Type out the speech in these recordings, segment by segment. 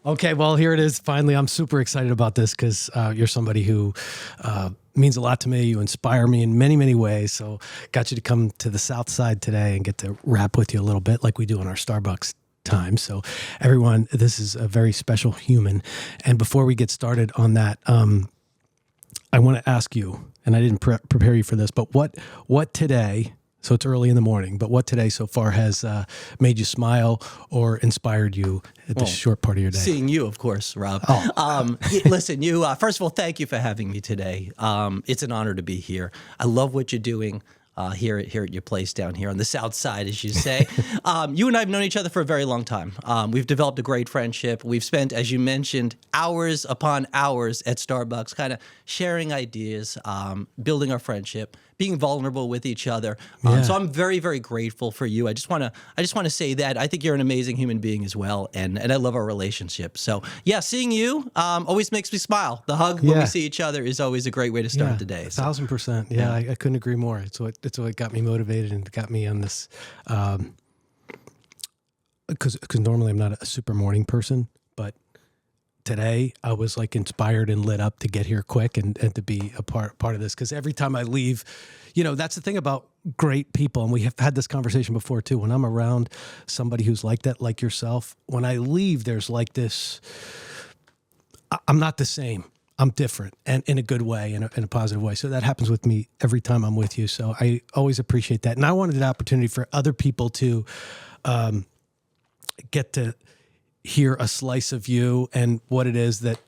Okay, well, here it is. Finally, I'm super excited about this because you're somebody who means a lot to me. You inspire me in many, many ways. So got you to come to the South Side today and get to rap with you a little bit like we do in our Starbucks time. So everyone, this is a very special human. And before we get started on that, I want to ask you, and I didn't prepare you for this, but what today... So it's early in the morning, but what today so far has made you smile or inspired you at this short part of your day? Seeing you, of course, Rob. Listen, first of all, thank you for having me today. It's an honor to be here. I love what you're doing here at your place down here on the South Side, as you say. You and I have known each other for a very long time. We've developed a great friendship. We've spent, as you mentioned, hours upon hours at Starbucks, kind of sharing ideas, building our friendship, being vulnerable with each other. So I'm very, very grateful for you. I just want to say that I think you're an amazing human being as well, and I love our relationship. So yeah, seeing you always makes me smile. The hug when we see each other is always a great way to start the day. So. 1,000%. Yeah, I couldn't agree more. It's what got me motivated and got me on this. Because normally I'm not a super morning person, but today I was like inspired and lit up to get here quick and to be a part of this. Because every time I leave, that's the thing about great people. And we have had this conversation before too. When I'm around somebody who's like that, like yourself, when I leave, there's like this, I'm not the same. I'm different, and in a good way, in a positive way. So that happens with me every time I'm with you. So I always appreciate that. And I wanted an opportunity for other people to get to hear a slice of you and what it is that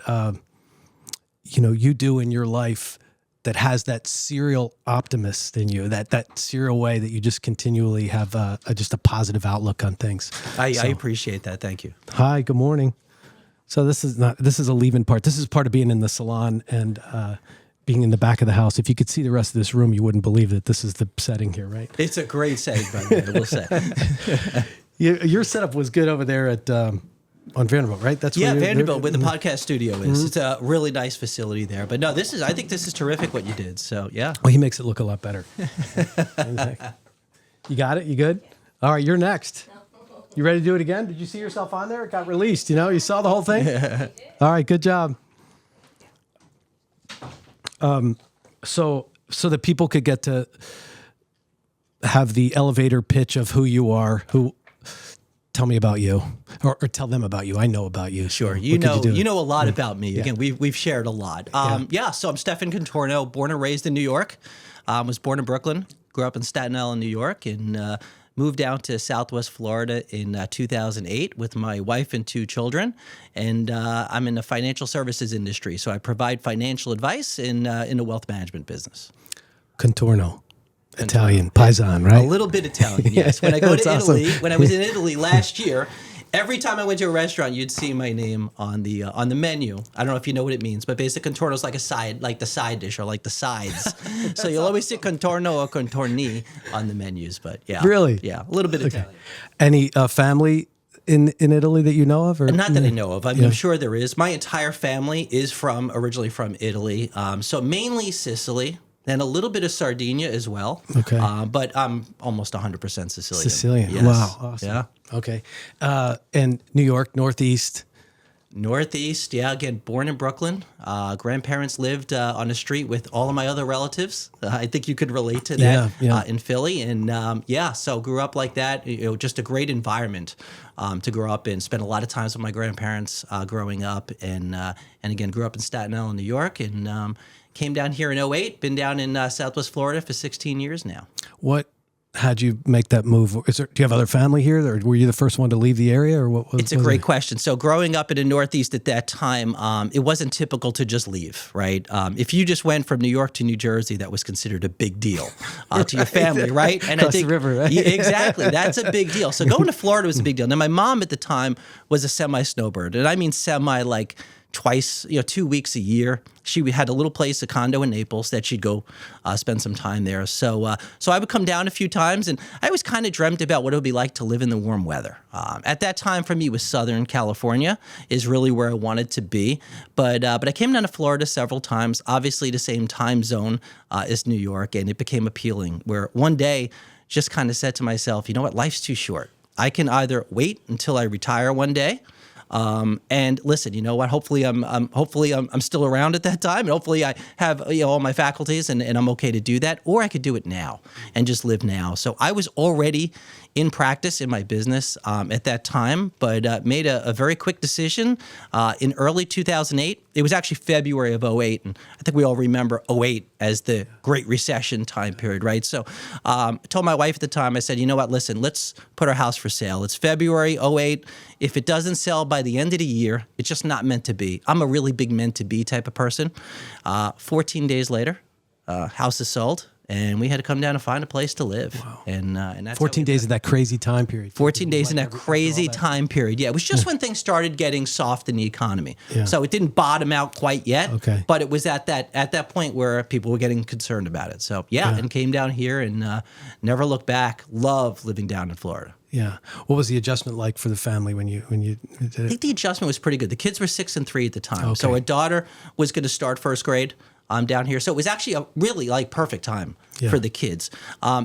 you do in your life that has that serial optimist in you, that serial way that you just continually have just a positive outlook on things. I appreciate that. Thank you. Hi, good morning. So this is a leave-in part. This is part of being in the salon and being in the back of the house. If you could see the rest of this room, you wouldn't believe that this is the setting here, right? It's a great setting, by the way, I will say. Your setup was good over there at on Vanderbilt, right? That's where Vanderbilt, where the podcast studio is. Mm-hmm. It's a really nice facility there. But no, I think this is terrific what you did. So yeah. Well, he makes it look a lot better. You got it? You good? All right, you're next. You ready to do it again? Did you see yourself on there? It got released, You saw the whole thing? All right, good job. So that people could get to have the elevator pitch of who you are, tell me about you, or tell them about you. I know about you. Sure. You know a lot about me. Again, we've shared a lot. So I'm Stefan Contorno, born and raised in New York. Was born in Brooklyn, grew up in Staten Island, New York, and moved down to Southwest Florida in 2008 with my wife and 2 children. And I'm in the financial services industry, so I provide financial advice in the wealth management business. Contorno. Italian, Paisan, right? A little bit Italian, yes. When I go to Italy, when I was in Italy last year, every time I went to a restaurant, you'd see my name on the menu. I don't know if you know what it means, but basically contorno is like the side dish or like the sides. So you'll always see contorno or contorni on the menus. But yeah, really, yeah, a little bit Italian. Any family in Italy that you know of, or not that I know of? I'm sure there is. My entire family is originally from Italy, so mainly Sicily. Then a little bit of Sardinia as well. Okay. But I'm almost 100% Sicilian. Sicilian. Yes. Wow. Awesome. Yeah. Okay. And New York, Northeast. Northeast, yeah. Again, born in Brooklyn. Grandparents lived on a street with all of my other relatives. I think you could relate to that in Philly. And so grew up like that. Just a great environment to grow up in. Spent a lot of times with my grandparents growing up. And again, grew up in Staten Island, New York. And came down here in 2008, been down in Southwest Florida for 16 years now. What had you make that move? Do you have other family here, or were you the first one to leave the area, or what? It's a great question. So growing up in the Northeast at that time, it wasn't typical to just leave, right? If you just went from New York to New Jersey, that was considered a big deal to your family, right? And Across the river, right? Yeah, exactly. That's a big deal. So going to Florida was a big deal. Now, my mom at the time was a semi-snowbird, and I mean semi like twice, 2 weeks a year. She had a little place, a condo in Naples that she'd go spend some time there. So I would come down a few times, and I always kind of dreamt about what it would be like to live in the warm weather. At that time, for me, it was Southern California is really where I wanted to be. But I came down to Florida several times, obviously the same time zone as New York, and it became appealing, where one day just kind of said to myself, you know what, life's too short. I can either wait until I retire one day, And listen, you know what? Hopefully I'm still around at that time, and hopefully I have all my faculties, and I'm okay to do that. Or I could do it now and just live now. So I was already in practice in my business at that time, but made a very quick decision in early 2008. It was actually February of '08, and I think we all remember '08 as the Great Recession time period, right? So I told my wife at the time, I said, you know what, listen, let's put our house for sale. It's February '08. If it doesn't sell by the end of the year, it's just not meant to be. I'm a really big meant to be type of person. 14 days later, house is sold. And we had to come down and find a place to live. Wow. And that's 14 days of that crazy time period. 14 days in that crazy time period. Yeah, it was just when things started getting soft in the economy. Yeah. So it didn't bottom out quite yet. Okay. But it was at that point where people were getting concerned about it. So and came down here and never looked back. Love living down in Florida. Yeah. What was the adjustment like for the family when you did it? I think the adjustment was pretty good. The kids were 6 and 3 at the time. Okay. So our daughter was going to start first grade. Down here. So it was actually a really perfect time for the kids.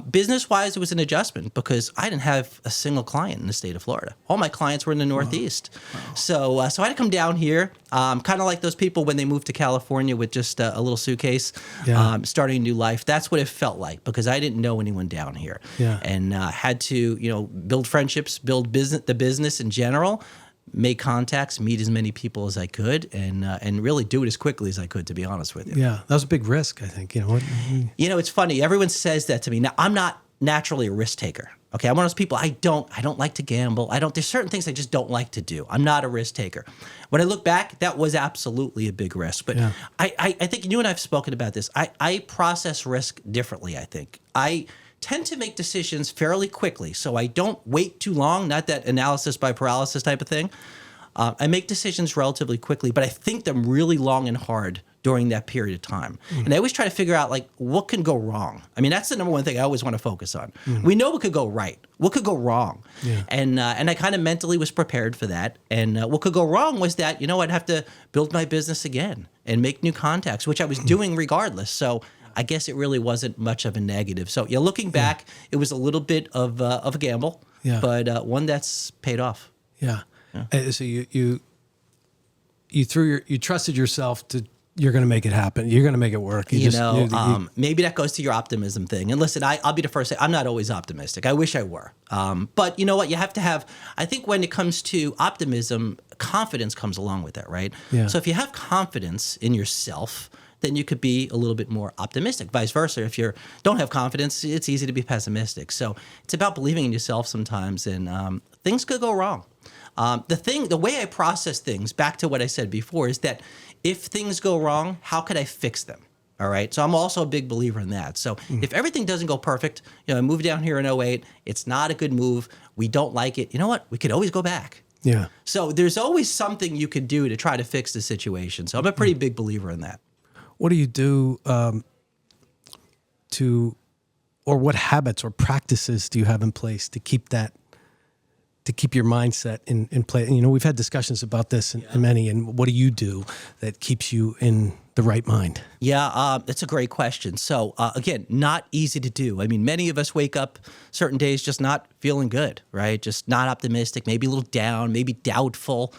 Business-wise, it was an adjustment because I didn't have a single client in the state of Florida. All my clients were in the Northeast. Wow. So I had to come down here, kind of like those people when they moved to California with just a little suitcase, starting a new life. That's what it felt like because I didn't know anyone down here. Yeah. And had to, build friendships, build the business in general, make contacts, meet as many people as I could, and really do it as quickly as I could, to be honest with you. Yeah, that was a big risk, I think. It's funny. Everyone says that to me. Now, I'm not naturally a risk taker. Okay, I'm one of those people. I don't like to gamble. There's certain things I just don't like to do. I'm not a risk taker. When I look back, that was absolutely a big risk. But I think you and I have spoken about this. I process risk differently, I think. I tend to make decisions fairly quickly, so I don't wait too long, not that analysis by paralysis type of thing. I make decisions relatively quickly, but I think them really long and hard during that period of time. And I always try to figure out, what can go wrong? I mean, that's the number one thing I always want to focus on. We know what could go right. What could go wrong? Yeah. And I kind of mentally was prepared for that. And what could go wrong was that, I'd have to build my business again and make new contacts, which I was doing regardless. So I guess it really wasn't much of a negative. So looking back, it was a little bit of a gamble, but one that's paid off. Yeah. So you trusted yourself to, you're going to make it happen. You're going to make it work. Maybe that goes to your optimism thing. And listen, I'll be the first to say I'm not always optimistic. I wish I were. But you know what? You have to have, I think when it comes to optimism, confidence comes along with that, right? Yeah. So if you have confidence in yourself, then you could be a little bit more optimistic. Vice versa, if you don't have confidence, it's easy to be pessimistic. So it's about believing in yourself sometimes, and things could go wrong. The way I process things, back to what I said before, is that if things go wrong, how could I fix them? All right. So I'm also a big believer in that. So if everything doesn't go perfect, I moved down here in '08, it's not a good move, we don't like it, you know what? We could always go back. Yeah. So there's always something you could do to try to fix the situation. So I'm a pretty big believer in that. What do you do or what habits or practices do you have in place to keep your mindset in play? We've had discussions about this and many, and what do you do that keeps you in the right mind? Yeah, that's a great question. So again, not easy to do. I mean, many of us wake up certain days just not feeling good, right? Just not optimistic, maybe a little down, maybe doubtful,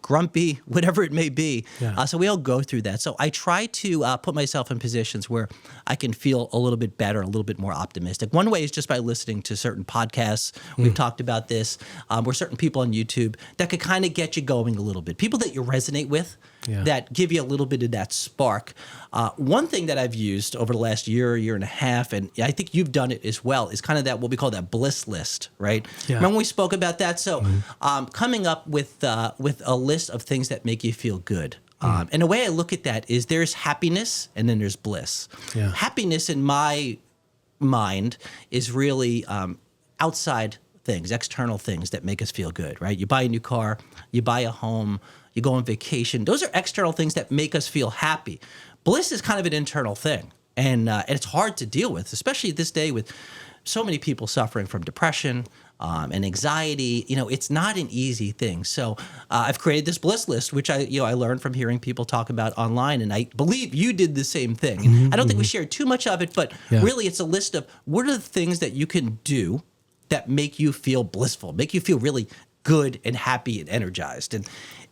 grumpy, whatever it may be. Yeah. So we all go through that. So I try to put myself in positions where I can feel a little bit better, a little bit more optimistic. One way is just by listening to certain podcasts. We've talked about this, or certain people on YouTube that could kind of get you going a little bit. People that you resonate with, that give you a little bit of that spark. One thing that I've used over the last year and a half, and I think you've done it as well, is kind of that what we call that Bliss List, right? Yeah. Remember we spoke about that? So coming up with a list of things that make you feel good. And the way I look at that is there's happiness and then there's bliss. Yeah. Happiness in my mind is really outside things, external things that make us feel good, right? You buy a new car, you buy a home, you go on vacation. Those are external things that make us feel happy. Bliss is kind of an internal thing, and it's hard to deal with, especially this day with so many people suffering from depression and anxiety. It's not an easy thing. So I've created this Bliss List, which I learned from hearing people talk about online, and I believe you did the same thing. And I don't think we shared too much of it, but really it's a list of what are the things that you can do that make you feel blissful, make you feel really good and happy and energized. And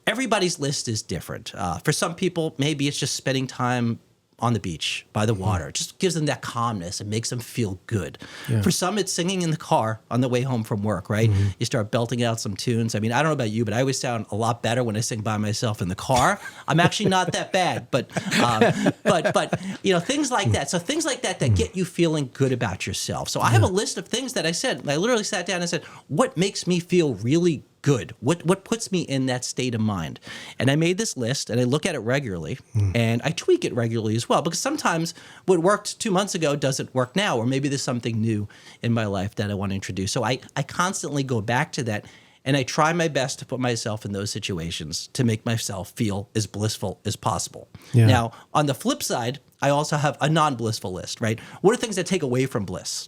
everybody's list is different. For some people, maybe it's just spending time on the beach, by the water. It just gives them that calmness and makes them feel good. Yeah. For some, it's singing in the car on the way home from work, right? You start belting out some tunes. I mean, I don't know about you, but I always sound a lot better when I sing by myself in the car. I'm actually not that bad, but things like that. So things like that get you feeling good about yourself. So I have a list of things that I said. I literally sat down and said, what makes me feel really good? What puts me in that state of mind? And I made this list, and I look at it regularly, and I tweak it regularly as well, because sometimes what worked 2 months ago doesn't work now, or maybe there's something new in my life that I want to introduce. So I constantly go back to that, and I try my best to put myself in those situations to make myself feel as blissful as possible. Yeah. Now, on the flip side, I also have a non-blissful list, right? What are things that take away from bliss?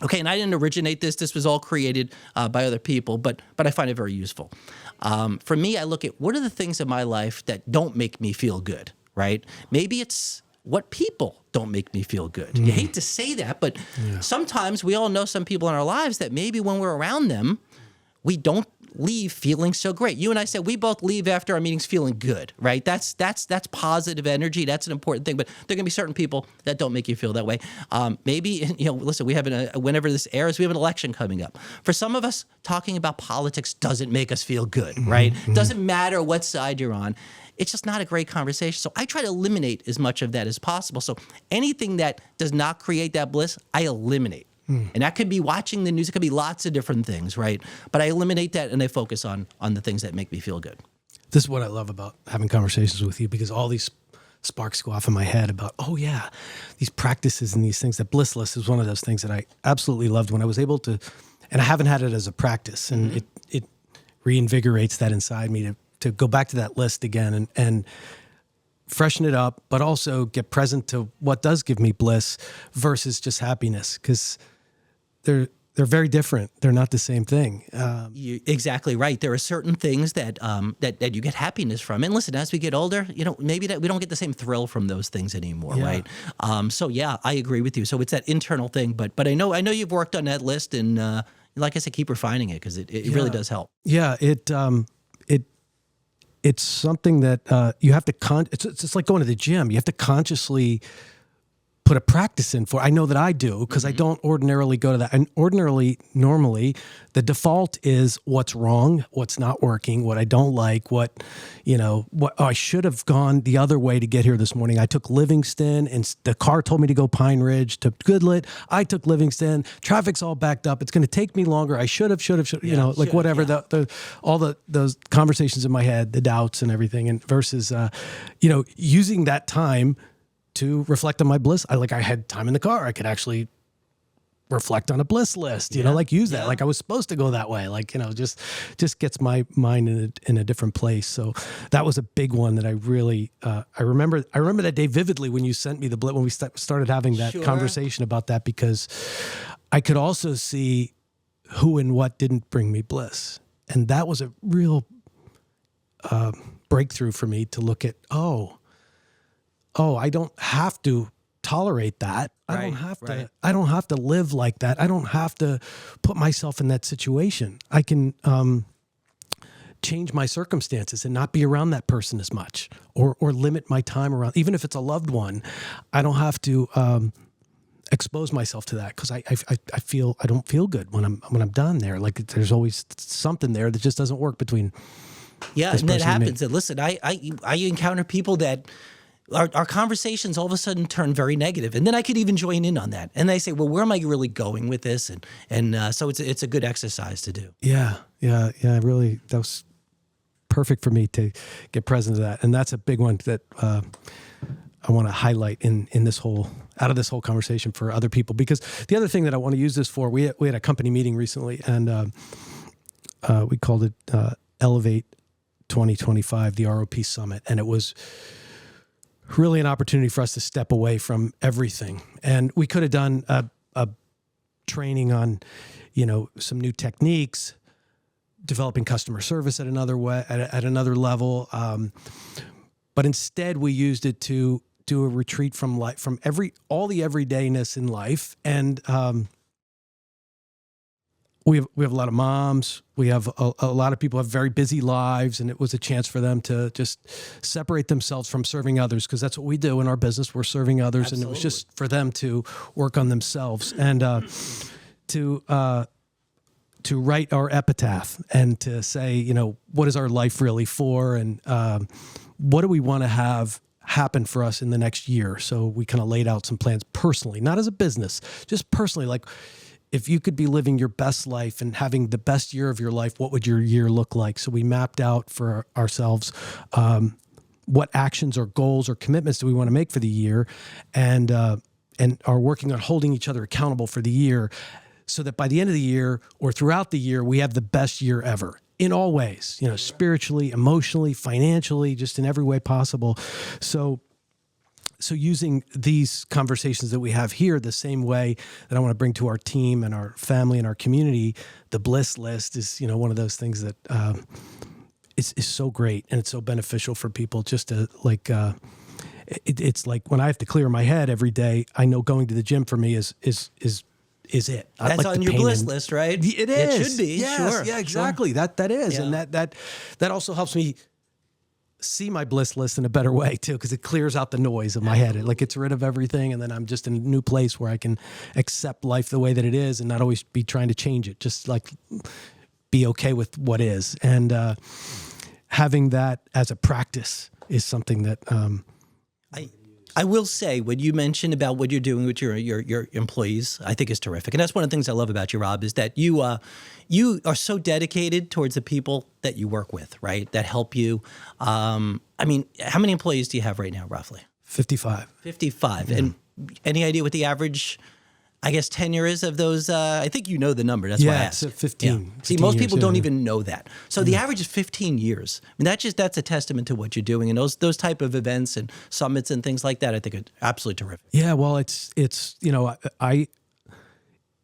Okay, and I didn't originate this. This was all created by other people, but I find it very useful. For me, I look at what are the things in my life that don't make me feel good, right? Maybe it's what people don't make me feel good. You hate to say that, but sometimes we all know some people in our lives that maybe when we're around them, we don't leave feeling so great. You and I said we both leave after our meetings feeling good, right? That's positive energy. That's an important thing. But there are going to be certain people that don't make you feel that way. Maybe listen, we have whenever this airs, we have an election coming up. For some of us, talking about politics doesn't make us feel good, right? Doesn't matter what side you're on. It's just not a great conversation. So I try to eliminate as much of that as possible. So anything that does not create that bliss, I eliminate. And that could be watching the news. It could be lots of different things, right? But I eliminate that and I focus on the things that make me feel good. This is what I love about having conversations with you, because all these sparks go off in my head about, these practices and these things. That Bliss List is one of those things that I absolutely loved when I was able to, and I haven't had it as a practice, and it reinvigorates that inside me to go back to that list again and freshen it up, but also get present to what does give me bliss versus just happiness, because they're very different. They're not the same thing. You're exactly right. There are certain things that you get happiness from. And listen, as we get older, maybe that we don't get the same thrill from those things anymore, right? So I agree with you. So it's that internal thing. But I know you've worked on that list, and like I said, keep refining it, because it really does help. Yeah, it's something that you have to it's like going to the gym. You have to consciously put a practice in for. I know that I do, because I don't ordinarily go to that. And normally, the default is what's wrong, what's not working, what I don't like, I should have gone the other way to get here this morning. I took Livingston, and the car told me to go Pine Ridge to Goodlet. I took Livingston. Traffic's all backed up. It's going to take me longer. I should have, whatever. Those conversations in my head, the doubts and everything, and versus, using that time to reflect on my bliss. I had time in the car. I could actually reflect on a bliss list, use that. Like I was supposed to go that way. Just gets my mind in a different place. So that was a big one that I really, I remember that day vividly when you sent me the bliss, when we started having that conversation about that, because I could also see who and what didn't bring me bliss. And that was a real breakthrough for me to look at, I don't have to tolerate that. I don't have to live like that. I don't have to put myself in that situation. I can change my circumstances and not be around that person as much, or limit my time around, even if it's a loved one. I don't have to expose myself to that, because I don't feel good when I'm done there. Like there's always something there that just doesn't work between. Yeah, and that happens. And listen, I encounter people that our conversations all of a sudden turn very negative, and then I could even join in on that. And they say, "Well, where am I really going with this?" And so it's a good exercise to do. Yeah. Really, that was perfect for me to get present to that, and that's a big one that I want to highlight in this whole conversation for other people. Because the other thing that I want to use this for, we had a company meeting recently, and we called it Elevate 2025, the ROP Summit, and it was really an opportunity for us to step away from everything. And we could have done a training on, some new techniques, developing customer service at another level. But instead we used it to do a retreat from life, from all the everydayness in life. And we have a lot of moms. We have a lot of people have very busy lives, and it was a chance for them to just separate themselves from serving others, because that's what we do in our business. We're serving others. Absolutely. And it was just for them to work on themselves and to write our epitaph and to say, you know, what is our life really for, and what do we want to have happen for us in the next year. So we kind of laid out some plans personally, not as a business, just personally, like, if you could be living your best life and having the best year of your life, what would your year look like? So we mapped out for ourselves what actions or goals or commitments do we want to make for the year, and are working on holding each other accountable for the year, so that by the end of the year or throughout the year, we have the best year ever in all ways, you know, spiritually, emotionally, financially, just in every way possible. So using these conversations that we have here the same way that I want to bring to our team and our family and our community, the Bliss List is, you know, one of those things that is so great, and it's so beneficial for people just to like, it's like when I have to clear my head every day, I know going to the gym for me is it. That's like on your Bliss List, right? It is. It should be. Yes, sure. Yeah, exactly. Sure. That is. Yeah. And that also helps me see my Bliss List in a better way too, because it clears out the noise of my head. It like gets rid of everything, and then I'm just in a new place where I can accept life the way that it is and not always be trying to change it. Just like be okay with what is. And having that as a practice is something that I will say, what you mentioned about what you're doing with your employees, I think is terrific. And that's one of the things I love about you, Rob, is that you are so dedicated towards the people that you work with, right? That help you. I mean, how many employees do you have right now, roughly? 55. 55. Yeah. And any idea what the average, I guess, tenure is of those? I think you know the number. That's why I asked. It's 15. Yeah. 15 See, most years, people don't even know that. So the average is 15 years. I mean, that's a testament to what you're doing. And those type of events and summits and things like that, I think are absolutely terrific. Yeah, well, it's you know,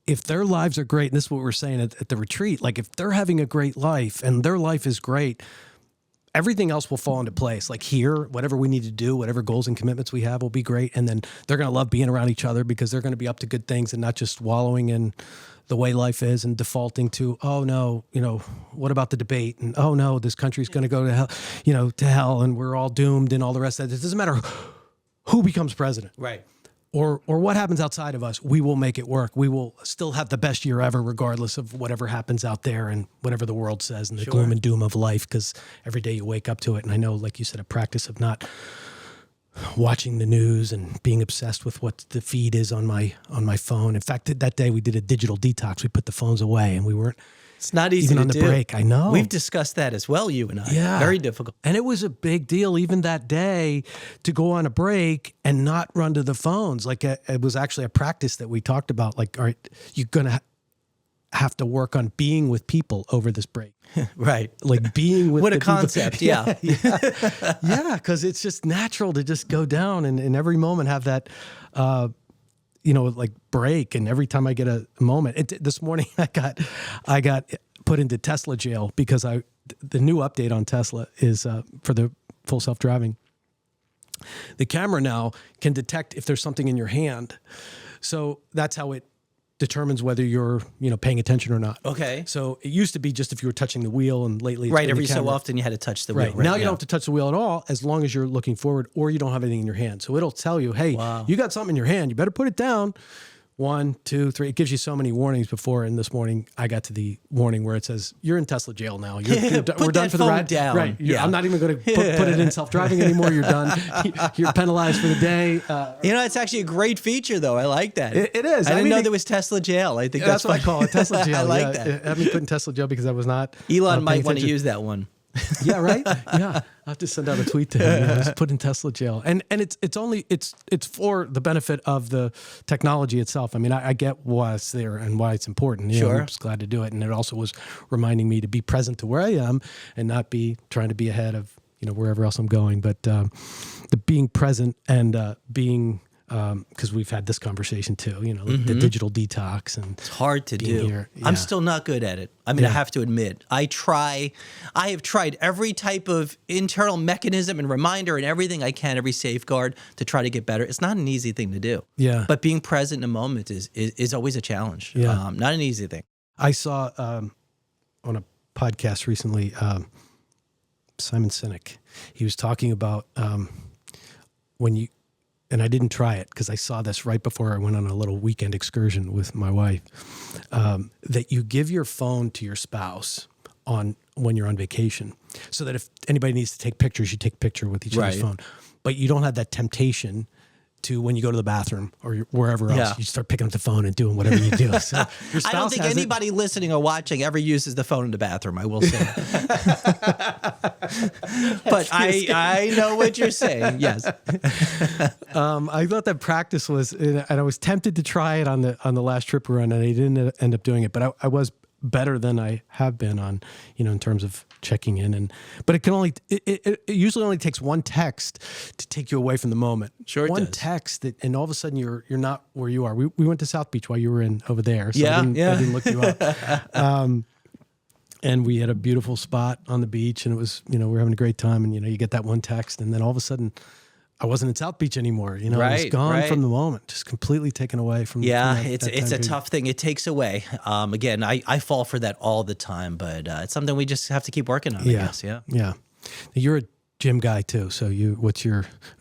if their lives are great, and this is what we're saying at the retreat, like if they're having a great life and their life is great, everything else will fall into place. Like here, whatever we need to do, whatever goals and commitments we have will be great. And then they're going to love being around each other because they're going to be up to good things and not just wallowing in the way life is and defaulting to, oh no, you know, what about the debate? And oh no, this country's going to go to hell, you know, to hell, and we're all doomed and all the rest of that. It doesn't matter who becomes president. Right. Or what happens outside of us, we will make it work. We will still have the best year ever, regardless of whatever happens out there and whatever the world says and the gloom and doom of life, because every day you wake up to it. And I know, like you said, a practice of not watching the news and being obsessed with what the feed is on my phone. In fact, that day we did a digital detox. We put the phones away, and we weren't. It's not easy even to on the do. break. I know. We've discussed that as well, you and I. Yeah. Very difficult. And it was a big deal even that day to go on a break and not run to the phones. Like it was actually a practice that we talked about. Like, all right, you're going to have to work on being with people over this break. Right. Like being with what the a concept. People. Yeah. Yeah. Because it's just natural to just go down and in every moment have that, you know, like break. And every time I get a moment, this morning I got put into Tesla jail because the new update on Tesla is for the full self-driving. The camera now can detect if there's something in your hand. So that's how it determines whether you're, you know, paying attention or not. Okay. So it used to be just if you were touching the wheel, and lately it's right, been every the so camera. often you had to touch the wheel. Right. Now you don't have to touch the wheel at all, as long as you're looking forward or you don't have anything in your hand. So it'll tell you, hey, you got something in your hand. You better put it down. 1, 2, 3. It gives you so many warnings before. And this morning, I got to the warning where it says, "You're in Tesla jail now. We're done for the ride." Down. Right. Yeah. I'm not even going to put it in self-driving anymore. You're done. You're penalized for the day. You know, it's actually a great feature, though. I like that. It is. I didn't know there was Tesla jail. I think that's what I call it, Tesla jail. I like that. I haven't put in Tesla jail because I was not. Elon might want to use that one. Yeah, right. Yeah, I have to send out a tweet to him. Just put in Tesla jail, and it's for the benefit of the technology itself. I mean, I get why it's there and why it's important. You know, I'm just glad to do it, and it also was reminding me to be present to where I am and not be trying to be ahead of, you know, wherever else I'm going. But the being present and being. Because we've had this conversation too, you know, the digital detox, and it's hard to do. Here. Yeah. I'm still not good at it. I mean, I have to admit, I have tried every type of internal mechanism and reminder and everything I can, every safeguard to try to get better. It's not an easy thing to do. Yeah. But being present in a moment is always a challenge. Yeah. Not an easy thing. I saw on a podcast recently, Simon Sinek. He was talking about when you, and I didn't try it because I saw this right before I went on a little weekend excursion with my wife, that you give your phone to your spouse when you're on vacation, so that if anybody needs to take pictures, you take a picture with each other's phone, but you don't have that temptation to, when you go to the bathroom or wherever else, you start picking up the phone and doing whatever you do. So your spouse I don't think anybody listening or watching ever uses the phone in the bathroom, I will say. But I know what you're saying, yes. I thought that practice was, and I was tempted to try it on the last trip we were on, and I didn't end up doing it, but I was better than I have been on, in terms of checking in, but it can only, it usually only takes one text to take you away from the moment. Sure, one text and all of a sudden you're not where you are. We went to South Beach while you were over there, so I didn't look you up. And we had a beautiful spot on the beach, and it was, we were having a great time, and you get that one text, and then all of a sudden I wasn't in South Beach anymore. I was gone from the moment, just completely taken away from. Yeah, from it's a tough thing. It takes away. Again, I fall for that all the time, but it's something we just have to keep working on. I guess. Yeah. You're a gym guy too, so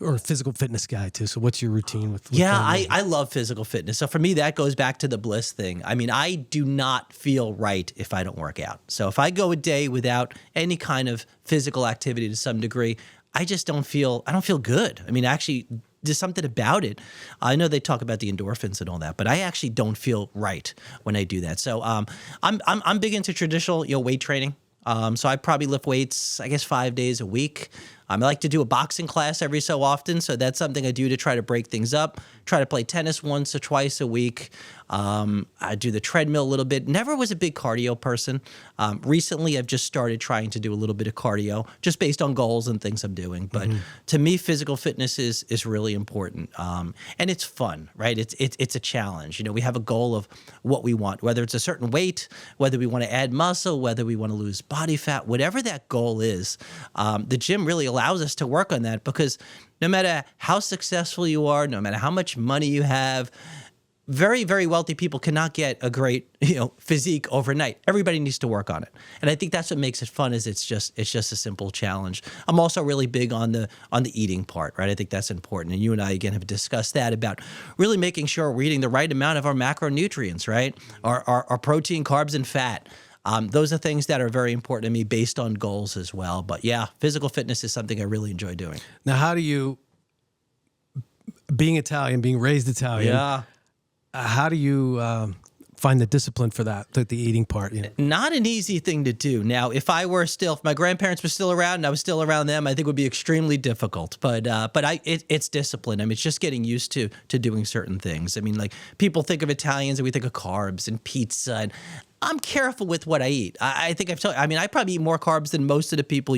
or a physical fitness guy too. So what's your routine with I love physical fitness. So for me, that goes back to the Bliss thing. I mean, I do not feel right if I don't work out. So if I go a day without any kind of physical activity to some degree, I don't feel good. I mean, actually, there's something about it. I know they talk about the endorphins and all that, but I actually don't feel right when I do that. So I'm big into traditional weight training. So I probably lift weights, I guess, 5 days a week. I like to do a boxing class every so often, so that's something I do to try to break things up. Try to play tennis once or twice a week. I do the treadmill a little bit. Never was a big cardio person. Recently, I've just started trying to do a little bit of cardio, just based on goals and things I'm doing. But to me, physical fitness is really important, and it's fun, right? It's a challenge. We have a goal of what we want, whether it's a certain weight, whether we want to add muscle, whether we want to lose body fat, whatever that goal is. The gym really allows us to work on that, because no matter how successful you are, no matter how much money you have, very, very wealthy people cannot get a great, physique overnight. Everybody needs to work on it. And I think that's what makes it fun, is it's just a simple challenge. I'm also really big on the eating part, right? I think that's important. And you and I, again, have discussed that, about really making sure we're eating the right amount of our macronutrients, right? Our protein, carbs, and fat. Those are things that are very important to me, based on goals as well. But yeah, physical fitness is something I really enjoy doing. Now, how do you, being Italian, being raised Italian, how do you find the discipline for that, the eating part? Not an easy thing to do. Now, if my grandparents were still around and I was still around them, I think it would be extremely difficult. But it's discipline. I mean, it's just getting used to doing certain things. I mean, like, people think of Italians and we think of carbs and pizza, and I'm careful with what I eat. I think I've told you, I mean, I probably eat more carbs than most of the people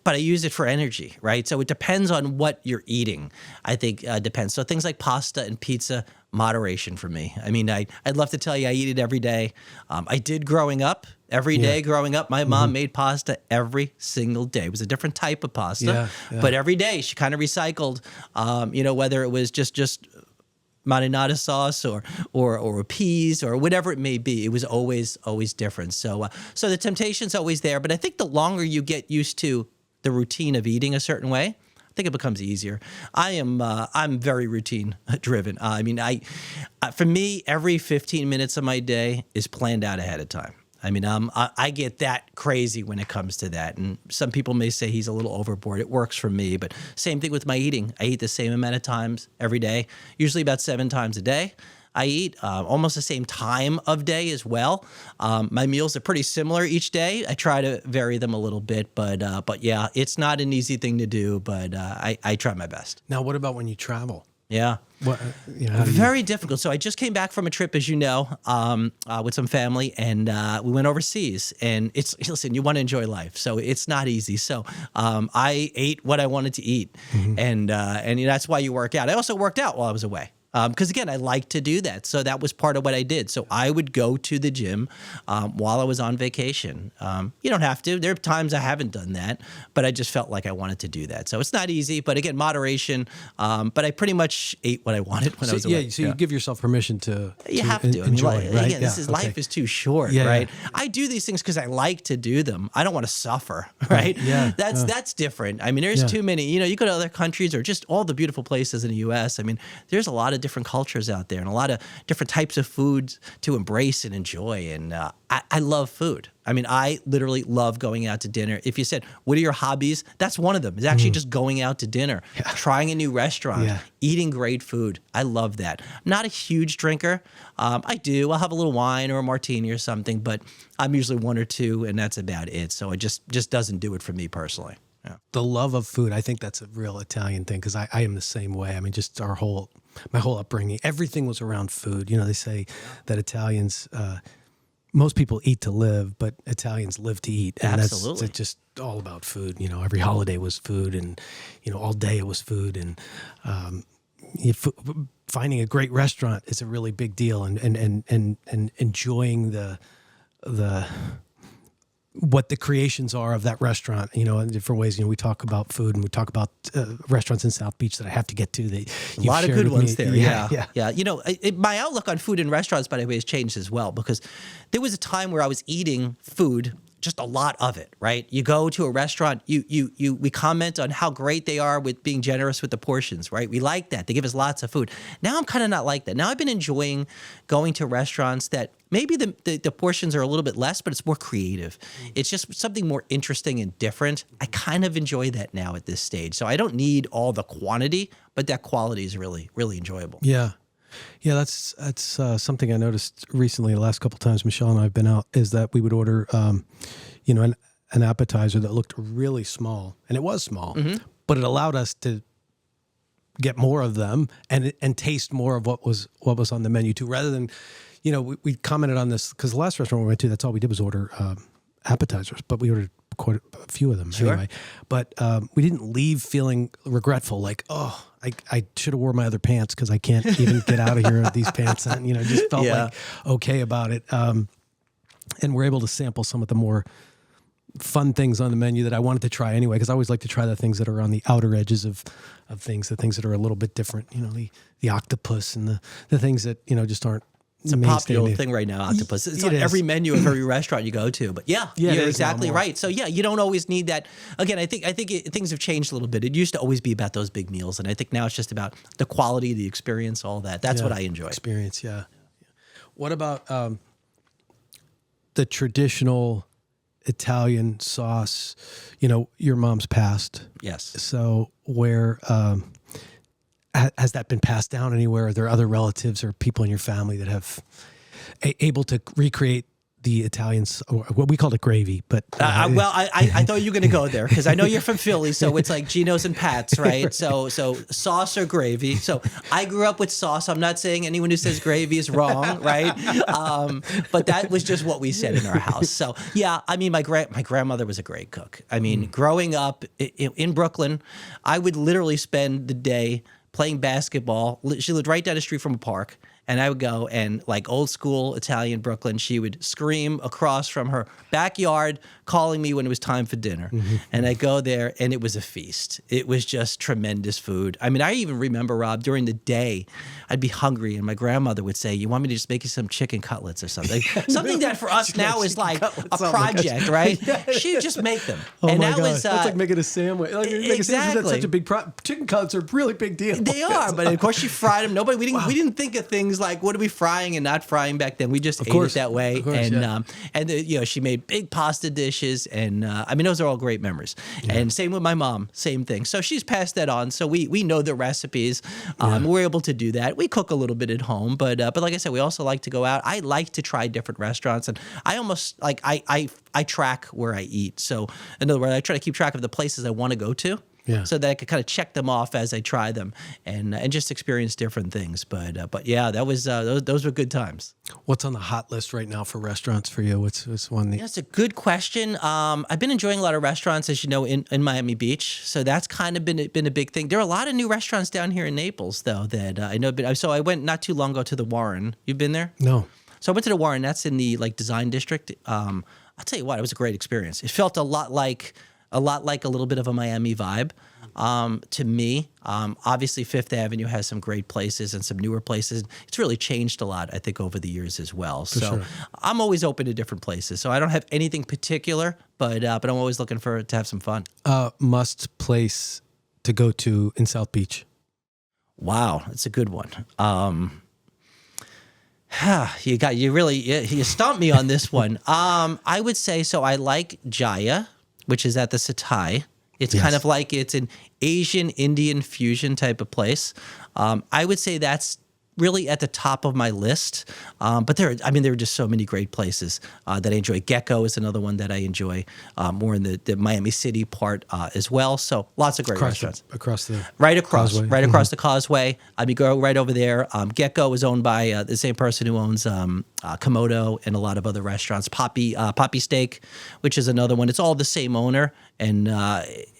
but I use it for energy, right? So it depends on what you're eating. I think depends. So things like pasta and pizza, moderation for me. I mean, I'd love to tell you I eat it every day. I did growing up. Every day growing up, my mom made pasta every single day. It was a different type of pasta, but every day she kind of recycled, whether it was just marinara sauce or peas or whatever it may be. It was always different. So the temptation's always there, but I think the longer you get used to the routine of eating a certain way, I think it becomes easier. I'm very routine driven. I mean, for me, every 15 minutes of my day is planned out ahead of time. I mean, I get that crazy when it comes to that. And some people may say he's a little overboard. It works for me. But same thing with my eating. I eat the same amount of times every day, usually about 7 times a day. I eat almost the same time of day as well. My meals are pretty similar each day. I try to vary them a little bit, but yeah, it's not an easy thing to do, but I try my best. Now, what about when you travel? Yeah. What, very difficult. So I just came back from a trip, as you know, with some family, and we went overseas. And listen, you want to enjoy life, so it's not easy. So I ate what I wanted to eat, and that's why you work out. I also worked out while I was away. Because again, I like to do that. So that was part of what I did. So I would go to the gym while I was on vacation. You don't have to. There are times I haven't done that, but I just felt like I wanted to do that. So it's not easy, but again, moderation. But I pretty much ate what I wanted when I was away. So you give yourself permission to you have to. enjoy, I mean, right? Again, life is too short, right? I do these things because I like to do them. I don't want to suffer, right? That's different. I mean, there's too many. You go to other countries or just all the beautiful places in the U.S. I mean, there's a lot of different cultures out there and a lot of different types of foods to embrace and enjoy. And I love food. I mean, I literally love going out to dinner. If you said, what are your hobbies? That's one of them. It's actually just going out to dinner, trying a new restaurant, eating great food. I love that. I'm not a huge drinker. I do. I'll have a little wine or a martini or something, but I'm usually one or two, and that's about it. So it just doesn't do it for me personally. Yeah. The love of food, I think that's a real Italian thing because I am the same way. I mean, just my whole upbringing, everything was around food. They say that Italians, most people eat to live, but Italians live to eat. And Absolutely. That's just all about food. Every holiday was food and, all day it was food. And finding a great restaurant is a really big deal and enjoying the what the creations are of that restaurant, in different ways. We talk about food and we talk about restaurants in South Beach that I have to get to. A lot of good ones there. Yeah. Yeah. My outlook on food and restaurants, by the way, has changed as well because there was a time where I was eating food, just a lot of it, right? You go to a restaurant, we comment on how great they are with being generous with the portions, right? We like that. They give us lots of food. Now I'm kind of not like that. Now I've been enjoying going to restaurants that maybe the portions are a little bit less, but it's more creative. It's just something more interesting and different. I kind of enjoy that now at this stage. So I don't need all the quantity, but that quality is really, really enjoyable. Yeah. Yeah, that's something I noticed recently. The last couple of times Michelle and I have been out, is that we would order, an appetizer that looked really small, and it was small, but it allowed us to get more of them and taste more of what was on the menu too. Rather than, we commented on this because the last restaurant we went to, that's all we did was order appetizers, but we ordered quite a few of them anyway. But we didn't leave feeling regretful, like, oh, I should have wore my other pants because I can't even get out of here with these pants. And, just felt like okay about it. And we're able to sample some of the more fun things on the menu that I wanted to try anyway, because I always like to try the things that are on the outer edges of things, the things that are a little bit different, the octopus and the things that, just aren't. It's a popular thing right now, octopus. It's on every menu of every restaurant you go to. But you're exactly right. So you don't always need that. Again, I think things have changed a little bit. It used to always be about those big meals, and I think now it's just about the quality, the experience, all that. That's what I enjoy. Experience, yeah. What about the traditional Italian sauce? Your mom's passed. Yes. So where has that been passed down anywhere? Are there other relatives or people in your family that have able to recreate the Italians, or what we called it gravy? But I thought you were going to go there because I know you're from Philly, so it's like Geno's and Pat's, right? Right. So sauce or gravy. So I grew up with sauce. I'm not saying anyone who says gravy is wrong, right? But that was just what we said in our house. So yeah, I mean, my grandmother was a great cook. I mean, growing up in Brooklyn, I would literally spend the day playing basketball. She lived right down the street from a park. And I would go and, like old school Italian Brooklyn, she would scream across from her backyard, calling me when it was time for dinner. Mm-hmm. And I'd go there, and it was a feast. It was just tremendous food. I mean, I even remember, Rob, during the day, I'd be hungry, and my grandmother would say, "You want me to just make you some chicken cutlets or something?" Something that for us now is like a project, right? She'd just make them. Oh and my that God. was That's like making a sandwich. Exactly. That's such a big chicken cutlets are a really big deal. They are, but of course she fried them. We didn't think of things like what are we frying and not frying back then. We just ate it that way. She made big pasta dishes, and I mean, those are all great memories. Yeah. And same with my mom, same thing. So she's passed that on. So we know the recipes. We're able to do that. We cook a little bit at home, but like I said, we also like to go out. I like to try different restaurants, and I almost like I track where I eat. So in other words, I try to keep track of the places I want to go to. Yeah. so that I could kind of check them off as I try them and just experience different things. But yeah, that was those were good times. What's on the hot list right now for restaurants for you? What's one that, That's a good question. I've been enjoying a lot of restaurants, as you know, in Miami Beach. So that's kind of been a big thing. There are a lot of new restaurants down here in Naples, though, that I know. So I went not too long ago to the Warren. You've been there? No. So I went to the Warren. That's in the design district. I'll tell you what, it was a great experience. It felt a lot like a little bit of a Miami vibe. To me, obviously Fifth Avenue has some great places and some newer places. It's really changed a lot, I think, over the years as well. So sure. I'm always open to different places. So I don't have anything particular, but I'm always looking to have some fun. Must place to go to in South Beach? Wow, that's a good one. You stumped me on this one. I would say, so I like Jaya, which is at the Satai. It's Yes. kind of like it's an Asian Indian fusion type of place. I would say that's really at the top of my list. But there are just so many great places that I enjoy. Gecko is another one that I enjoy more in the Miami City part as well. So lots of great restaurants. Right across The causeway. You go right over there. Gecko is owned by the same person who owns Komodo and a lot of other restaurants. Poppy Steak, which is another one. It's all the same owner, and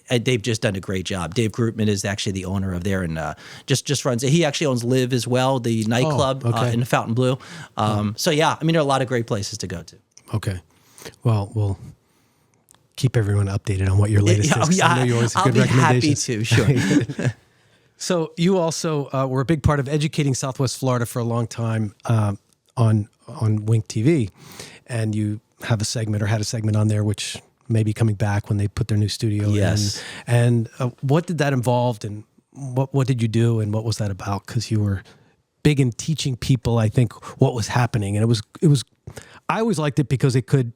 they've just done a great job. Dave Grootman is actually the owner of there, and just runs it. He actually owns Live as well, the nightclub in Fontainebleau. So yeah, there are a lot of great places to go to. Okay. Well, we'll keep everyone updated on what your latest is. I know you always have good recommendations. I'll be happy to, sure. So you also were a big part of educating Southwest Florida for a long time on Wink TV, and you have a segment or had a segment on there which may be coming back when they put their new studio Yes. in. And what did that involve, and what did you do, and what was that about? Because you were big in teaching people, I think, what was happening, and it was. I always liked it because it could.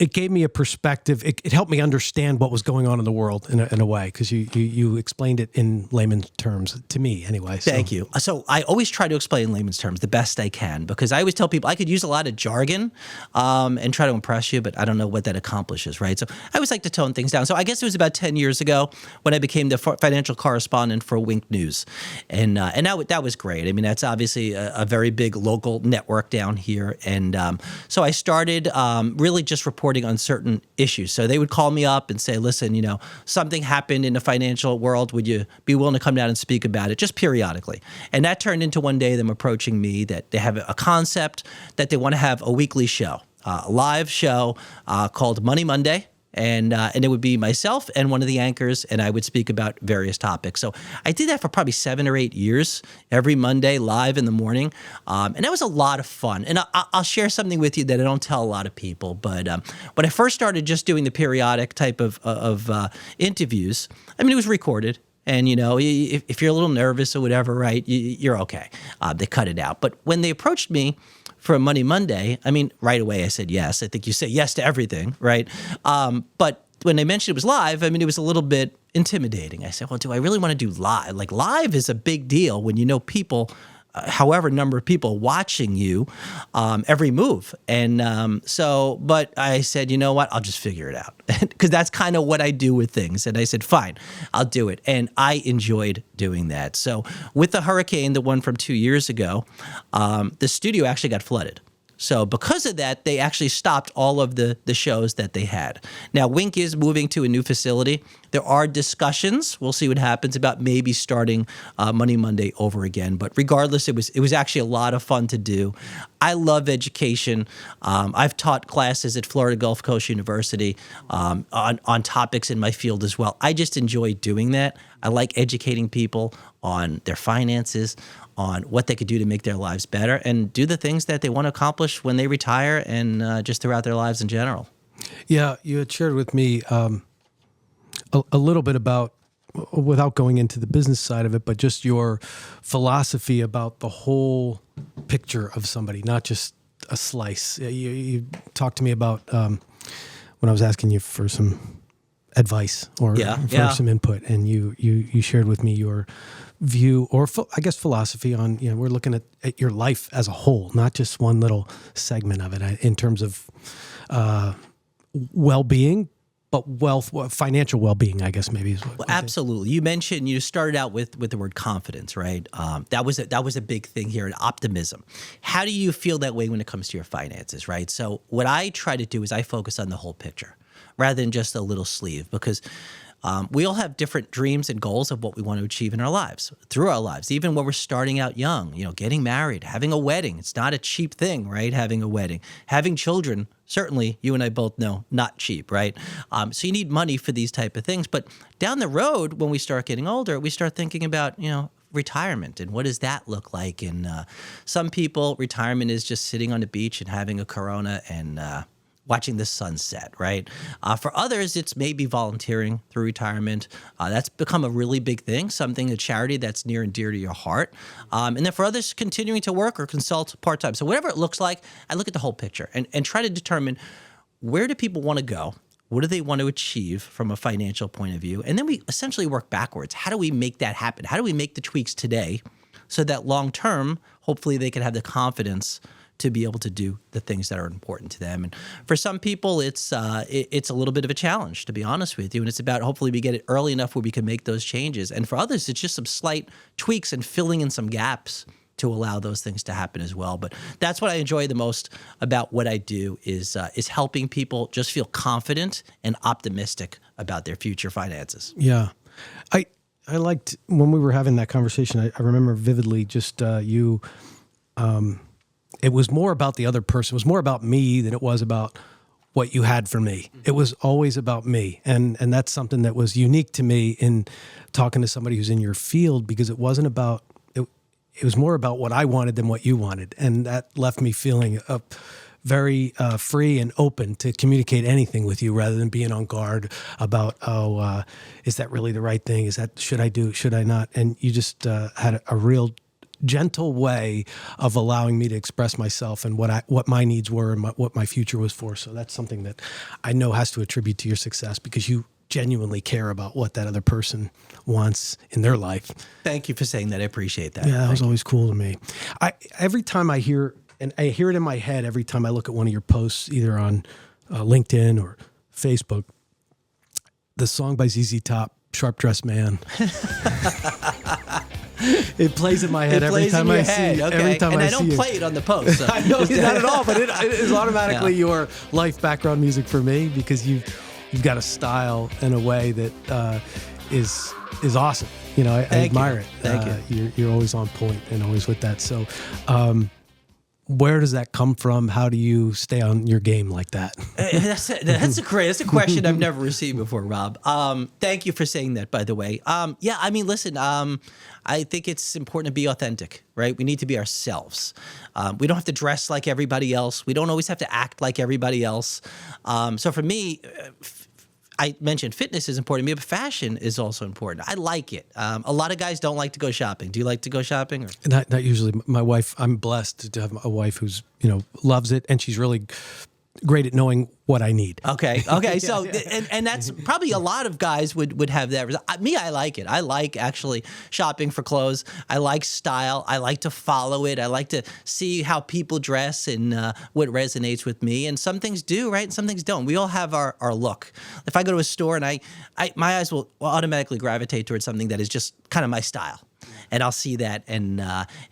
It gave me a perspective. It helped me understand what was going on in the world in a way, because you explained it in layman's terms to me anyway. So. Thank you. So I always try to explain in layman's terms the best I can, because I always tell people I could use a lot of jargon and try to impress you, but I don't know what that accomplishes, right? So I always like to tone things down. So I guess it was about 10 years ago when I became the financial correspondent for Wink News, and that was great. That's obviously a very big local network down here, and so I started really just reporting on certain issues. So they would call me up and say, listen, something happened in the financial world. Would you be willing to come down and speak about it just periodically? And that turned into one day them approaching me that they have a concept that they want to have a weekly show, a live show called Money Monday. And it would be myself and one of the anchors, and I would speak about various topics. So I did that for probably 7 or 8 years, every Monday live in the morning, and that was a lot of fun. And I'll share something with you that I don't tell a lot of people. But when I first started just doing the periodic type of interviews, it was recorded. And, if you're a little nervous or whatever, right, you're okay. They cut it out. But when they approached me for Money Monday, right away I said yes. I think you say yes to everything, right? But when they mentioned it was live, it was a little bit intimidating. I said, well, do I really want to do live? Like, live is a big deal when you know people, however number of people watching you every move. And but I said, you know what? I'll just figure it out, because that's kind of what I do with things. And I said, fine, I'll do it. And I enjoyed doing that. So with the hurricane, the one from 2 years ago, the studio actually got flooded. So because of that, they actually stopped all of the shows that they had. Now, Wink is moving to a new facility. There are discussions, we'll see what happens, about maybe starting Money Monday over again. But regardless, it was actually a lot of fun to do. I love education. I've taught classes at Florida Gulf Coast University on topics in my field as well. I just enjoy doing that. I like educating people on their finances, on what they could do to make their lives better, and do the things that they want to accomplish when they retire and just throughout their lives in general. Yeah, you had shared with me a little bit about, without going into the business side of it, but just your philosophy about the whole picture of somebody, not just a slice. You talked to me about when I was asking you for some advice or for some input, and you shared with me your view, or I guess philosophy on, we're looking at your life as a whole, not just one little segment of it, in terms of well-being, but financial well-being, I guess maybe is what. Well, absolutely. You mentioned you started out with the word confidence, right? That was a big thing here at Optimism. How do you feel that way when it comes to your finances, right? So what I try to do is I focus on the whole picture rather than just a little sleeve, because we all have different dreams and goals of what we want to achieve in our lives, through our lives, even when we're starting out young, getting married, having a wedding. It's not a cheap thing, right? Having a wedding, having children, certainly you and I both know, not cheap, right? So you need money for these type of things. But down the road, when we start getting older, we start thinking about, retirement and what does that look like? And some people, retirement is just sitting on the beach and having a Corona and watching the sunset, right? For others, it's maybe volunteering through retirement. That's become a really big thing, something, a charity that's near and dear to your heart. And then for others, continuing to work or consult part-time. So whatever it looks like, I look at the whole picture and try to determine, where do people want to go? What do they want to achieve from a financial point of view? And then we essentially work backwards. How do we make that happen? How do we make the tweaks today so that long-term, hopefully they can have the confidence to be able to do the things that are important to them? And for some people, it's a little bit of a challenge, to be honest with you. And it's about, hopefully we get it early enough where we can make those changes. And for others, it's just some slight tweaks and filling in some gaps to allow those things to happen as well. But that's what I enjoy the most about what I do is helping people just feel confident and optimistic about their future finances. Yeah. I liked when we were having that conversation, I remember vividly just you, it was more about the other person. It was more about me than it was about what you had for me. It was always about me. And that's something that was unique to me in talking to somebody who's in your field, because it wasn't about, it was more about what I wanted than what you wanted. And that left me feeling very free and open to communicate anything with you, rather than being on guard about, is that really the right thing? Should I do it? Should I not? And you just had a real gentle way of allowing me to express myself and what my needs were and what my future was for. So that's something that I know has to attribute to your success, because you genuinely care about what that other person wants in their life. Thank you for saying that. I appreciate that. Yeah, that was always cool to me. Every time I hear, and I hear it in my head every time I look at one of your posts, either on LinkedIn or Facebook, the song by ZZ Top, Sharp Dressed Man. It plays in my head every time I see it. Okay. Every time and I I don't see play it on the post. So. I know, not at all, but it is automatically your life background music for me, because you've got a style and a way that is awesome. I admire it. Thank you. You're always on point and always with that. So where does that come from? How do you stay on your game like that? That's a question I've never received before, Rob. Thank you for saying that, by the way. Listen, I think it's important to be authentic, right? We need to be ourselves. We don't have to dress like everybody else. We don't always have to act like everybody else. So for me, I mentioned fitness is important to me, but fashion is also important. I like it. A lot of guys don't like to go shopping. Do you like to go shopping? Or? Not usually. My wife, I'm blessed to have a wife who's, loves it, and she's really great at knowing what I need. Okay. So, and that's probably a lot of guys would have that. Me, I like it. I like actually shopping for clothes. I like style. I like to follow it. I like to see how people dress and what resonates with me. And some things do, right? And some things don't. We all have our look. If I go to a store and my eyes will automatically gravitate towards something that is just kind of my style. And I'll see that, and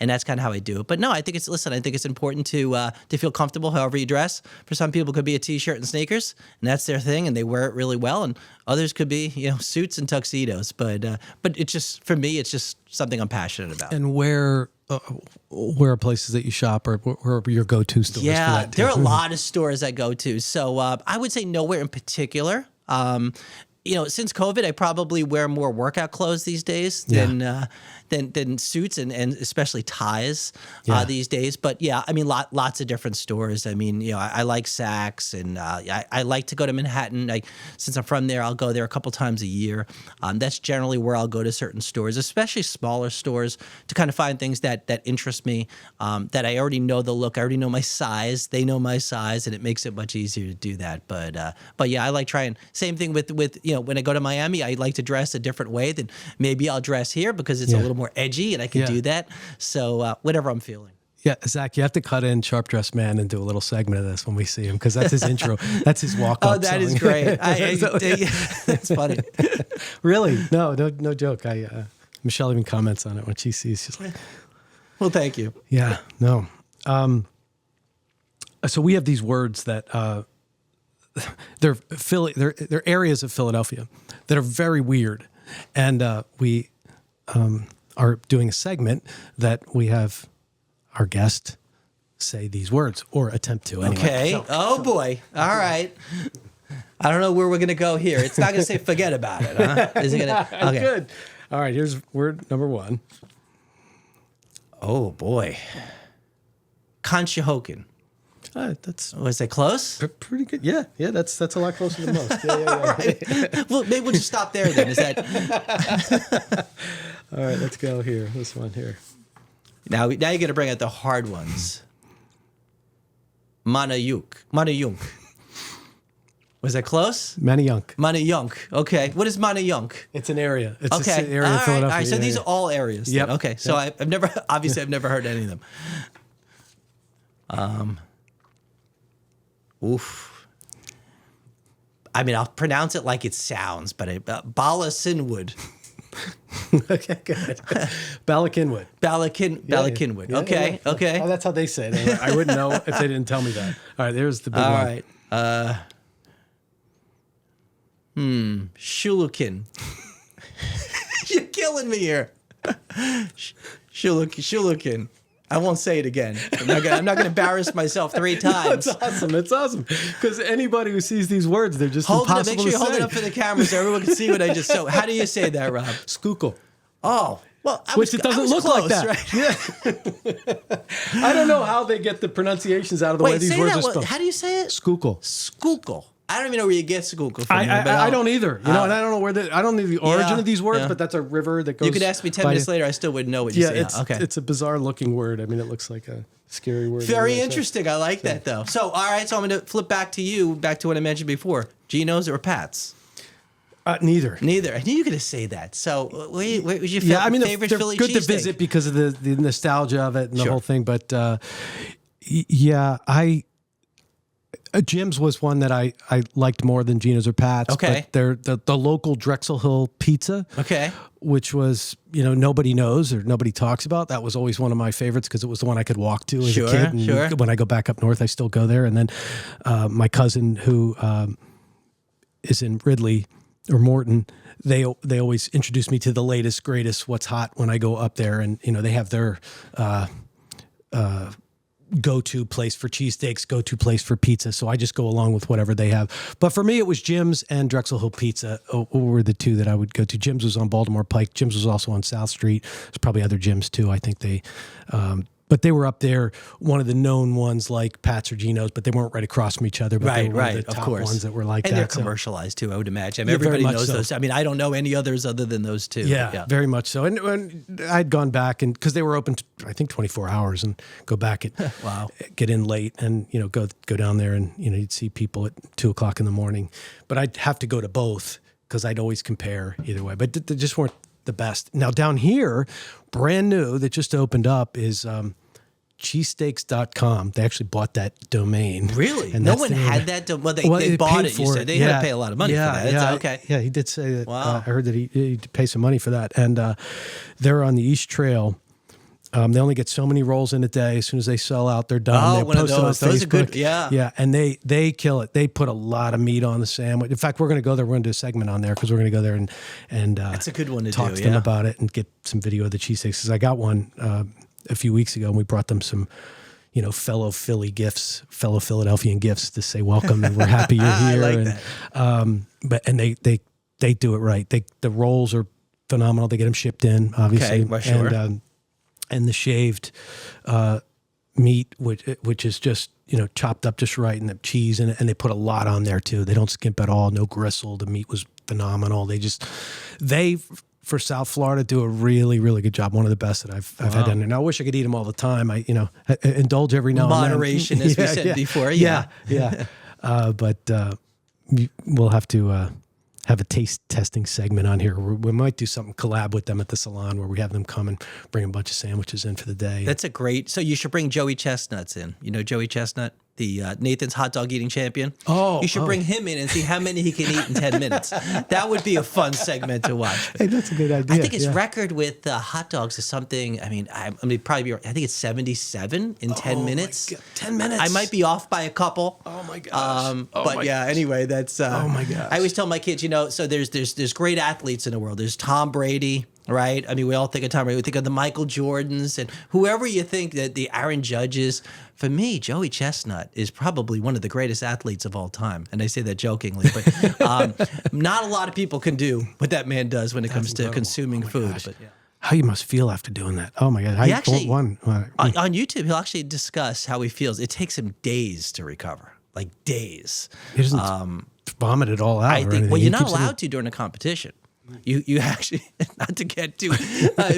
that's kind of how I do it. But no, I think it's important to feel comfortable however you dress. For some people, it could be a t-shirt and sneakers, and that's their thing, and they wear it really well. And others could be, suits and tuxedos. But it's just, for me, it's just something I'm passionate about. And where are places that you shop, or where are your go-to stores? Yeah, for that too? There are a lot of stores I go to. So I would say nowhere in particular. Since COVID, I probably wear more workout clothes these days than suits and especially ties these days. But yeah, lots of different stores. I like Saks, and I like to go to Manhattan. Since I'm from there, I'll go there a couple times a year. That's generally where I'll go to certain stores, especially smaller stores, to kind of find things that interest me, that I already know the look. I already know my size. They know my size, and it makes it much easier to do that. But yeah, I like trying. Same thing with when I go to Miami, I like to dress a different way than maybe I'll dress here, because it's a little more edgy and I can do that. So whatever I'm feeling. Yeah, Zach, you have to cut in Sharp Dressed Man and do a little segment of this when we see him, because that's his intro. That's his walk-up Oh, that is great. That's funny. Really? No joke. Michelle even comments on it when she sees. She's like, well, thank you. Yeah, no. So we have these words that they're areas of Philadelphia that are very weird, and we are doing a segment that we have our guest say these words, or attempt to anyway. Okay. Boy. All right. I don't know where we're going to go here. It's not going to say forget about it, huh? Is it going to? Okay. Good. All right, here's word number 1. Oh, boy. Conshohoken. Was that close? Pretty good. Yeah, that's a lot closer than most. Yeah. All right. Well, maybe we'll just stop there then. Is that? All right, let's go here. This one here. Now you're going to bring out the hard ones. Manayunk. Was that close? Manayunk. Okay. What is Manayunk? It's an area. It's okay. an area in Philadelphia. All right. So these are all areas. Yep. Okay. So yep. I've never heard any of them. Oof. I mean, I'll pronounce it like it sounds, but Balasinwood. Okay, good. Balakinwood. Balakinwood. Yeah, okay. yeah. Okay. Oh, that's how they say it. I wouldn't know if they didn't tell me that. All right, there's the big one. All right. Shulukin. You're killing me here. Shulukin. I won't say it again. I'm not going to embarrass myself 3 times. No, it's awesome. Because anybody who sees these words, they're just impossible Make sure you hold it up for the camera so everyone can see what I just saw. How do you say that, Rob? Skookle. Oh, well, Which it doesn't look close, like that. Right? Yeah. I don't know how they get the pronunciations out of the way these words are spelled. How do you say it? Skookle. Skookle. I don't even know where you get skookle from. I don't either. You know, and I don't know I don't know the origin of these words, but that's a river that goes. You could ask me 10 minutes later, I still wouldn't know what you say. It's a bizarre looking word. I mean, it looks like a scary word. Very interesting. I like that though. So, all right. So I'm going to flip back to what I mentioned before. Geno's or Pat's? Neither. I knew you were going to say that. So, what was your favorite they're Philly good to cheesesteak? visit because of the nostalgia of it and the whole thing. But Jim's was one that I liked more than Geno's or Pat's. Okay. But they're the local Drexel Hill pizza. Okay. Which was, nobody knows or nobody talks about. That was always one of my favorites because it was the one I could walk to as a kid. And when I go back up north, I still go there. And then my cousin who is in Ridley or Morton, they always introduce me to the latest, greatest, what's hot when I go up there. And, they have their go-to place for cheesesteaks, go-to place for pizza. So I just go along with whatever they have. But for me, it was Jim's and Drexel Hill Pizza were the two that I would go to. Jim's was on Baltimore Pike. Jim's was also on South Street. There's probably other Jim's too. I think but they were up there, one of the known ones like Pat's or Geno's, but they weren't right across from each other. But they were one of the top ones that were like that. And they're commercialized too, I would imagine. Everybody knows those. I mean, I don't know any others other than those two. Yeah, very much so. And I'd gone back because they were open, I think 24 hours, and go back and get in late and, go down there and, you'd see people at 2:00 in the morning. But I'd have to go to both because I'd always compare either way. But they just weren't the best. Now down here, brand new that just opened up is cheesesteaks.com. They actually bought that domain. Really? And no one had that domain? Well, they bought it, you said. They had to pay a lot of money for that. Yeah, okay. Yeah, he did say that. Wow. I heard that he'd pay some money for that. And they're on the East Trail. They only get so many rolls in a day. As soon as they sell out, they're done. Oh, one of those. Those are good. Yeah. Yeah, and they kill it. They put a lot of meat on the sandwich. In fact, we're going to go there. We're going to do a segment on there because we're going to go there and that's a good one to talk to them about it and get some video of the cheesesteaks. Because I got one a few weeks ago, and we brought them some, fellow Philly gifts, fellow Philadelphian gifts to say welcome and we're happy you're here. I like that. And they do it right. The rolls are phenomenal. They get them shipped in, obviously. Okay, well, sure. And the shaved meat, which is just chopped up just right, and the cheese in it, and they put a lot on there too. They don't skimp at all. No gristle. The meat was phenomenal. They for South Florida do a really, really good job. One of the best that I've had down there. Now I wish I could eat them all the time. I indulge every now and then. Moderation, as we said before. Yeah. But we'll have to have a taste testing segment on here. We might do something collab with them at the salon where we have them come and bring a bunch of sandwiches in for the day. That's a great. So you should bring Joey Chestnuts in. You know Joey Chestnut, the Nathan's hot dog eating champion. Oh, you should bring him in and see how many he can eat in 10 minutes. That would be a fun segment to watch. Hey, that's a good idea. I think his record with hot dogs is something. I mean, probably be. I think it's 77 in 10 minutes. 10 minutes. I might be off by a couple. Oh my gosh. Anyway, that's. Oh my gosh. I always tell my kids, so there's great athletes in the world. There's Tom Brady. Right? I mean, we all think of Tom Brady. We think of the Michael Jordans and whoever you think that the Aaron Judges. For me, Joey Chestnut is probably one of the greatest athletes of all time. And I say that jokingly, but not a lot of people can do what that man does when it comes to consuming food. But, yeah. How you must feel after doing that. Oh my God. He actually, on YouTube, he'll actually discuss how he feels. It takes him days to recover, like days. He doesn't vomit it all out. I think, well, you're not allowed to during a competition. You actually, not to get too,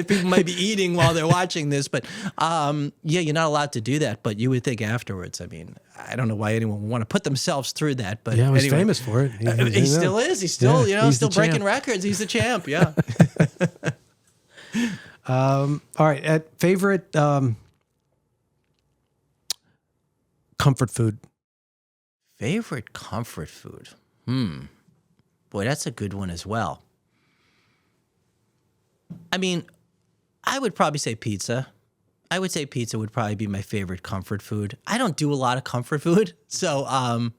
people might be eating while they're watching this, but you're not allowed to do that. But you would think afterwards, I mean, I don't know why anyone would want to put themselves through that. But yeah, he's anyway, famous for it. He still is. He's still, he's still the breaking champ. records. He's the champ. Yeah. All right. At favorite comfort food. Favorite comfort food. Boy, that's a good one as well. I mean, I would probably say pizza. I would say pizza would probably be my favorite comfort food. I don't do a lot of comfort food, so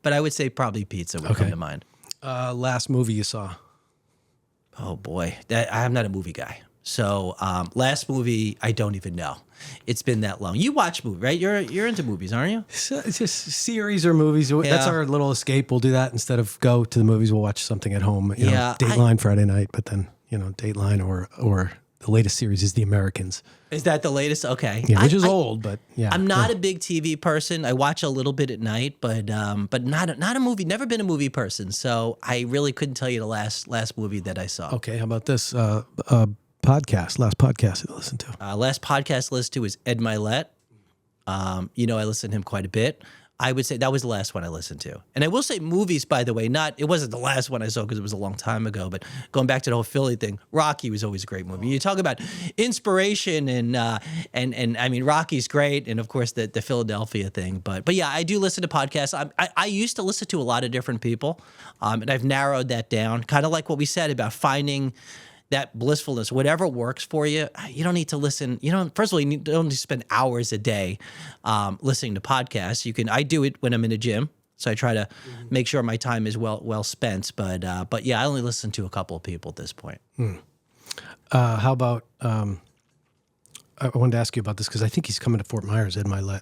but I would say probably pizza would come to mind. Last movie you saw? Oh boy, I'm not a movie guy. So last movie, I don't even know. It's been that long. You watch movies, right? You're into movies, aren't you? So it's just series or movies. That's our little escape. We'll do that instead of go to the movies. We'll watch something at home. You know, Dateline Friday night, but then Dateline or the latest series is The Americans. Is that the latest? Okay. Yeah, which is old, but yeah. I'm not a big TV person. I watch a little bit at night, but not a movie. Never been a movie person, so I really couldn't tell you the last movie that I saw. Okay, how about this podcast? Last podcast I listened to. Last podcast I listened to was Ed Milet. I listen to him quite a bit. I would say that was the last one I listened to. And I will say movies, by the way, it wasn't the last one I saw because it was a long time ago, but going back to the whole Philly thing, Rocky was always a great movie. You talk about inspiration and I mean, Rocky's great. And of course the Philadelphia thing, but yeah, I do listen to podcasts. I used to listen to a lot of different people. And I've narrowed that down, kind of like what we said about finding that blissfulness, whatever works for you. You don't need to listen. First of all, you don't need to spend hours a day listening to podcasts. I do it when I'm in a gym, so I try to make sure my time is well spent. But yeah, I only listen to a couple of people at this point. How about? I wanted to ask you about this because I think he's coming to Fort Myers, Ed Milet.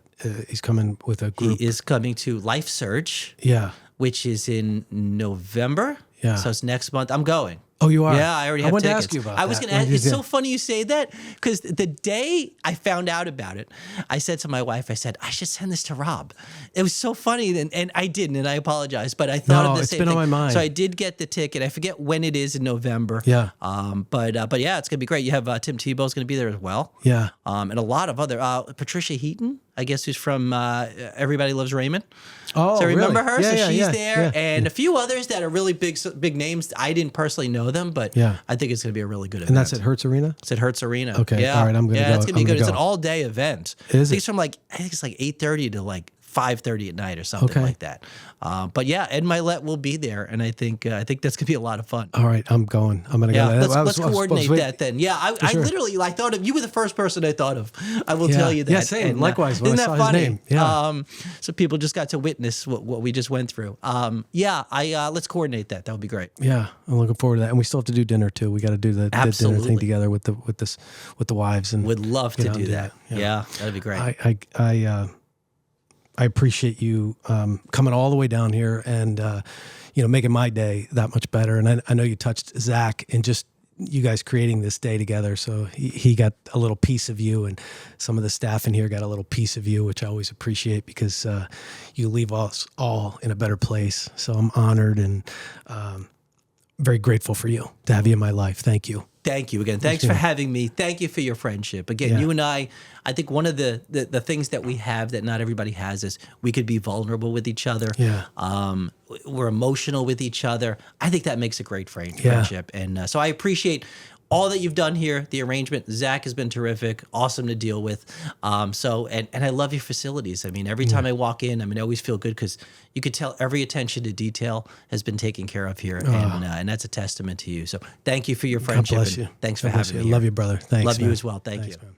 He's coming with a group. He is coming to Life Surge. Yeah, which is in November. Yeah, so it's next month. I'm going. Oh, you are? Yeah, I already have tickets. I wanted to ask you about that. I was going to ask. It's so funny you say that because the day I found out about it, I said to my wife, I said, I should send this to Rob. It was so funny, and I didn't, and I apologize, but I thought of the same thing. It's been on my mind. So I did get the ticket. I forget when it is in November. Yeah. But yeah, it's going to be great. You have Tim Tebow's going to be there as well. Yeah. And a lot of other, Patricia Heaton, I guess, who's from Everybody Loves Raymond. Oh, so remember her? Yeah, so she's there, and a few others that are really big names. I didn't personally know them, but I think it's going to be a really good event. And that's at Hertz Arena? It's at Hertz Arena. Okay, yeah. all right, I'm going to go. Yeah, it's going to be good. It's an all-day event. Is it? It's from I think it's 8:30 to 5:30 at night or something like that. But yeah, Ed Milet will be there, and I think that's going to be a lot of fun. All right, I'm going. I'm going to go. Let's coordinate that then. Yeah, I literally thought of you. Were the first person I thought of. I will tell you that. Yeah, same. And, likewise, when isn't I saw that funny? His name. Yeah. So people just got to witness what we just went through. Let's coordinate that. That would be great. Yeah, I'm looking forward to that. And we still have to do dinner too. We got to do the dinner thing together with the wives. And would love to do that. Yeah, that'd be great. I appreciate you coming all the way down here and making my day that much better. And I know you touched Zach and just you guys creating this day together. So he got a little piece of you, and some of the staff in here got a little piece of you, which I always appreciate because you leave us all in a better place. So I'm honored and very grateful for you to have you in my life. Thank you. Thank you again. Thanks for having me. Thank you for your friendship. Again, you and I think one of the things that we have that not everybody has is we could be vulnerable with each other. Yeah. We're emotional with each other. I think that makes a great friendship. And so I appreciate all that you've done here. The arrangement, Zach, has been terrific, awesome to deal with. And I love your facilities. I mean, every time I walk in, I always feel good because you could tell every attention to detail has been taken care of here, and that's a testament to you. So thank you for your friendship. God bless you. Thanks for God bless having you. me. Love you, brother. Thanks. Love man. you as well. Thank Thanks, you. man.